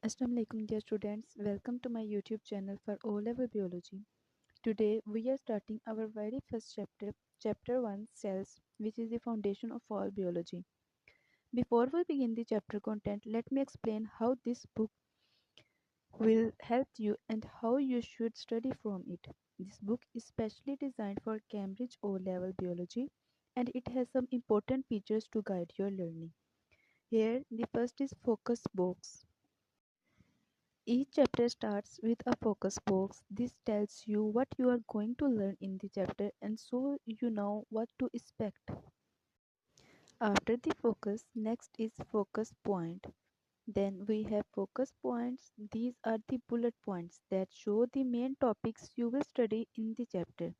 Assalamu alaikum dear students, welcome to my YouTube channel for O-level biology. Today we are starting our very first chapter, chapter 1 cells, which is the foundation of all biology. Before we begin the chapter content, let me explain how this book will help you and how you should study from it. This book is specially designed for Cambridge O-level biology and it has some important features to guide your learning. Here the first is focus box. Each chapter starts with a focus box. This tells you what you are going to learn in the chapter and so you know what to expect. After the focus, next is focus point. Then we have focus points. These are the bullet points that show the main topics you will study in the chapter.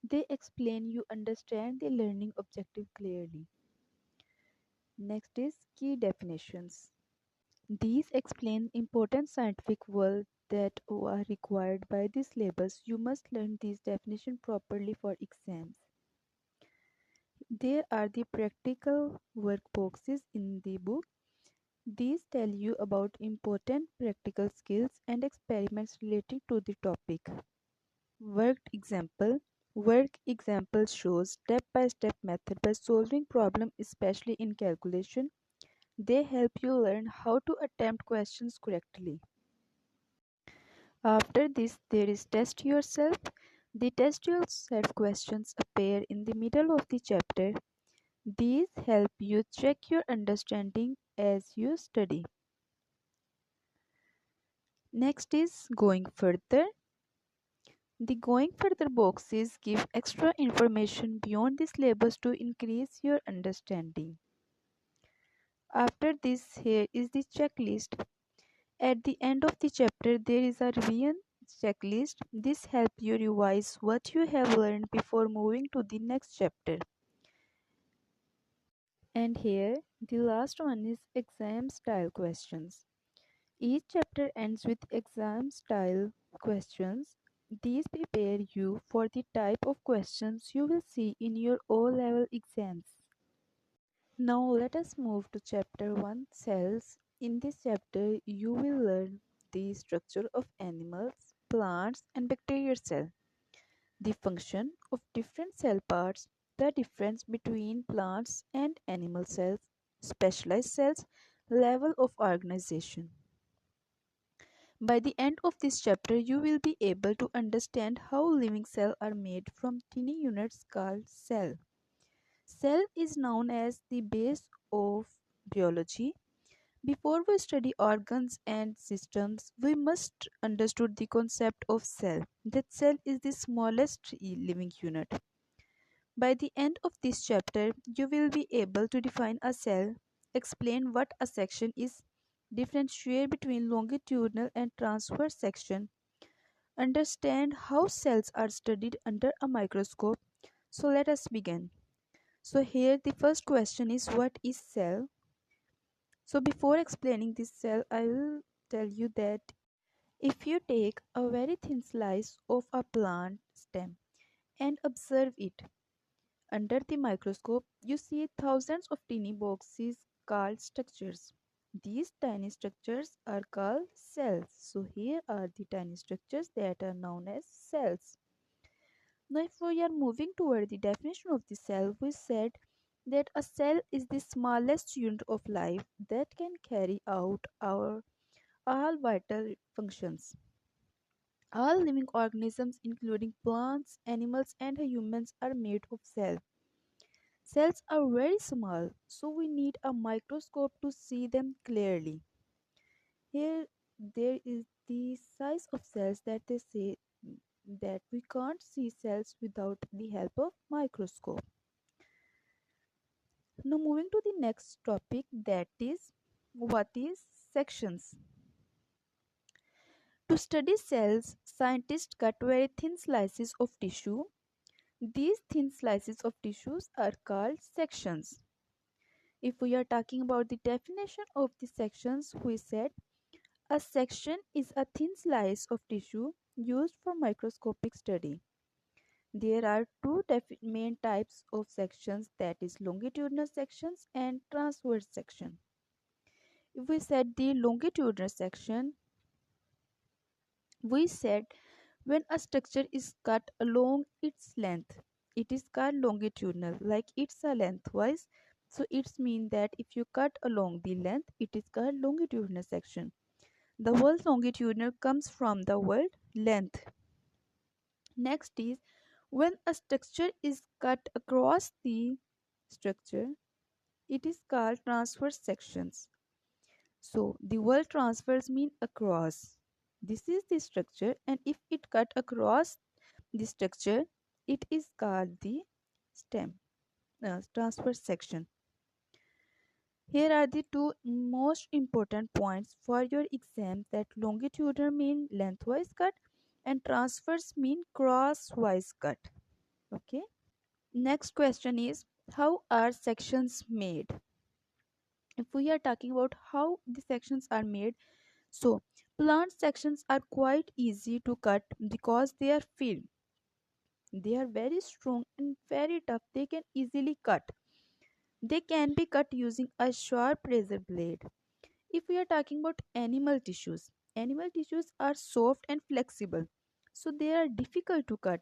They explain you understand the learning objective clearly. Next is key definitions. These explain important scientific words that are required by the syllabus. You must learn these definitions properly for exams. There are the practical workboxes in the book. These tell you about important practical skills and experiments related to the topic. Worked example. Work example shows step-by-step method by solving problem, especially in calculation. They help you learn how to attempt questions correctly. After this, there is test yourself. The test yourself questions appear in the middle of the chapter. These help you check your understanding as you study. Next is going further. The going further boxes give extra information beyond the syllabus to increase your understanding. After this, here is the checklist. At the end of the chapter, there is a revision checklist. This helps you revise what you have learned before moving to the next chapter. And here, the last one is exam style questions. Each chapter ends with exam style questions. These prepare you for the type of questions you will see in your O-level exams. Now let us move to chapter 1 cells. In this chapter you will learn the structure of animals, plants and bacterial cell, the function of different cell parts, the difference between plants and animal cells, specialized cells, level of organization. By the end of this chapter you will be able to understand how living cells are made from tiny units called cell. Cell is known as the base of biology. Before we study organs and systems, we must understand the concept of cell. That cell is the smallest living unit. By the end of this chapter, you will be able to define a cell, explain what a section is, differentiate between longitudinal and transverse section, understand how cells are studied under a microscope. So let us begin. So here the first question is, what is cell? So before explaining this cell, I will tell you that if you take a very thin slice of a plant stem and observe it under the microscope, you see thousands of tiny boxes called structures. These tiny structures are called cells. So here are the tiny structures that are known as cells. Now if we are moving toward the definition of the cell, we said that a cell is the smallest unit of life that can carry out our all vital functions. All living organisms, including plants, animals, and humans, are made of cells. Cells are very small, so we need a microscope to see them clearly. Here, there is the size of cells that they say that we can't see cells without the help of microscope. Now, moving to the next topic, that is what is sections. To study cells, scientists cut very thin slices of tissue. These thin slices of tissues are called sections. If we are talking about the definition of the sections, we said a section is a thin slice of tissue used for microscopic study. There are two main types of sections, that is longitudinal sections and transverse section. If we set the longitudinal section, we said when a structure is cut along its length, it is called longitudinal, like it's a lengthwise. So it's mean that if you cut along the length, it is called longitudinal section. The word longitudinal comes from the word length. Next is when a structure is cut across the structure, it is called transverse sections. So the word transverse mean across. This is the structure, and if it cut across the structure, it is called the stem transverse section. Here are the two most important points for your exam, that longitudinal mean lengthwise cut and transverse mean crosswise cut. Okay. Next question is, how are sections made? If we are talking about how the sections are made, so plant sections are quite easy to cut because they are firm. They are very strong and very tough. They can easily cut. They can be cut using a sharp razor blade. If we are talking about animal tissues are soft and flexible, so they are difficult to cut.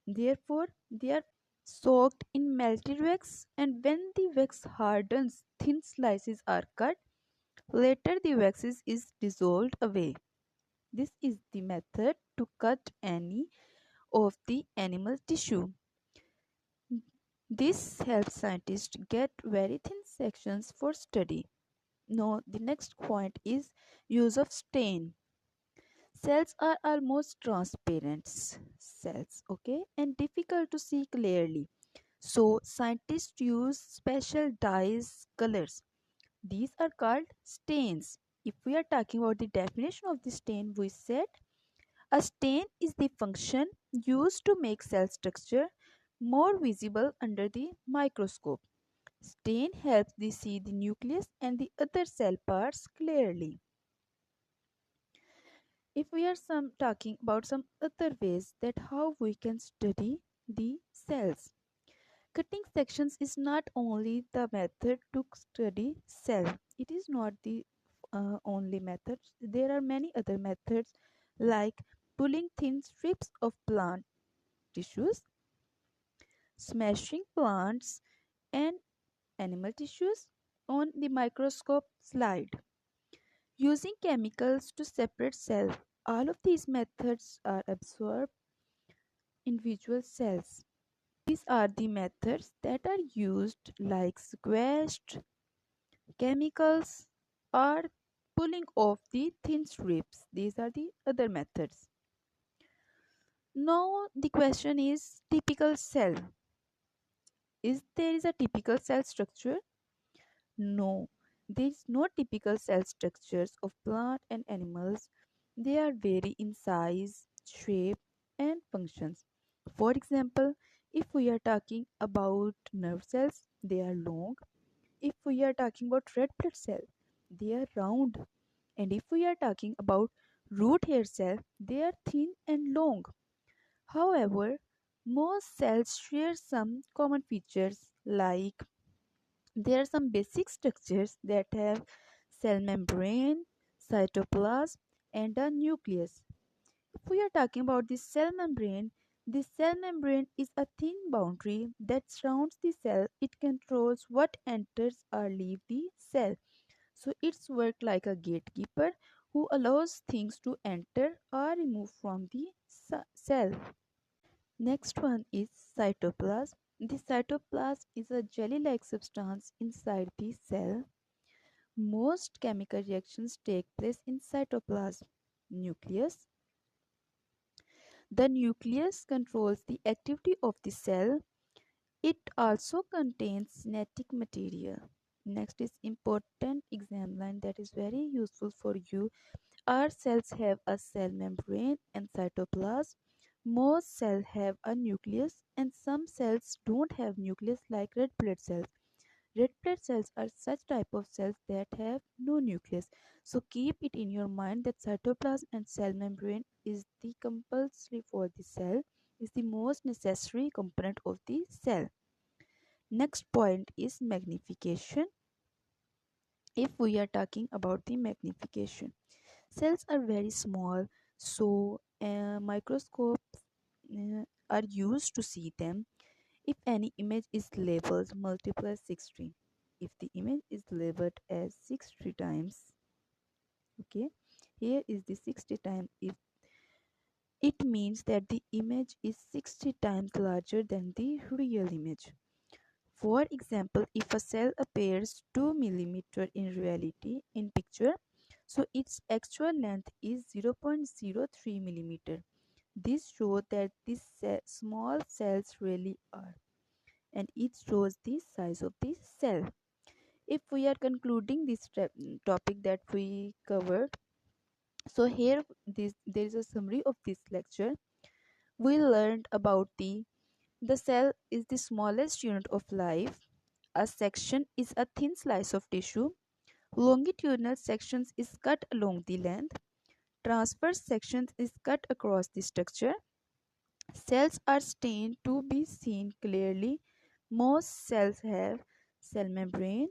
Therefore, they are soaked in melted wax, and when the wax hardens, thin slices are cut. Later, the wax is dissolved away. This is the method to cut any of the animal tissue. This helps scientists get very thin sections for study. Now, the next point is use of stain. Cells are almost transparent cells, okay, and difficult to see clearly. So, scientists use special dyes, colors. These are called stains. If we are talking about the definition of the stain, we said a stain is the function used to make cell structure more visible under the microscope. Stain helps to see the nucleus and the other cell parts clearly. If we are talking about some other ways that how we can study the cells. Cutting sections is not only the method to study cell. It is not the only method. There are many other methods like pulling thin strips of plant tissues, smashing plants and animal tissues on the microscope slide, using chemicals to separate cells. All of these methods are absorbed individual cells. These are the methods that are used like squashed chemicals or pulling off the thin strips. These are the other methods. Now the question is typical cell. Is there is a typical cell structure? No, there is no typical cell structures of plant and animals. They are vary in size, shape, and functions. For example, if we are talking about nerve cells, they are long. If we are talking about red blood cell, they are round. And if we are talking about root hair cell, they are thin and long. However, most cells share some common features, like there are some basic structures that have cell membrane, cytoplasm, and a nucleus. If we are talking about the cell membrane is a thin boundary that surrounds the cell. It controls what enters or leaves the cell. So it's work like a gatekeeper who allows things to enter or remove from the cell. Next one is cytoplasm. The cytoplasm is a jelly-like substance inside the cell. Most chemical reactions take place in cytoplasm. Nucleus. The nucleus controls the activity of the cell. It also contains genetic material. Next is important exam line that is very useful for you. Our cells have a cell membrane and cytoplasm. Most cells have a nucleus and some cells don't have nucleus, like red blood cells. Red blood cells are such type of cells that have no nucleus. So keep it in your mind that cytoplasm and cell membrane is the compulsory for the cell, is the most necessary component of the cell. Next point is magnification. If we are talking about the magnification, cells are very small, so microscopes are used to see them. If any image is labeled multiply 60, if the image is labeled as 60 times, okay, here is the 60 times. If it means that the image is 60 times larger than the real image. For example, if a cell appears 2 millimeter in reality in picture, so its actual length is 0.03 millimeter. This shows that these small cells really are, and it shows the size of the cell. If we are concluding this topic that we covered, so here there is a summary of this lecture. We learned about the cell is the smallest unit of life. A section is a thin slice of tissue. Longitudinal sections is cut along the length. Transverse sections is cut across the structure. Cells are stained to be seen clearly. Most cells have cell membrane,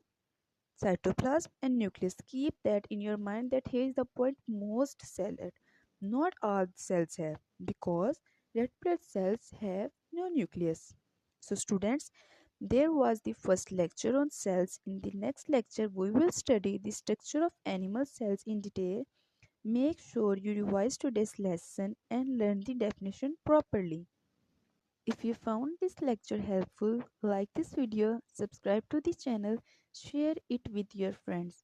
cytoplasm and nucleus. Keep that in your mind, that here is the point, most cells, not all cells have, because red blood cells have no nucleus. So students, there was the first lecture on cells. In the next lecture we will study the structure of animal cells in detail. Make sure you revise today's lesson and learn the definition properly. If you found this lecture helpful, like this video, subscribe to the channel, share it with your friends.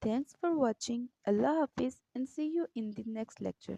Thanks for watching. Allah Hafiz, and see you in the next lecture.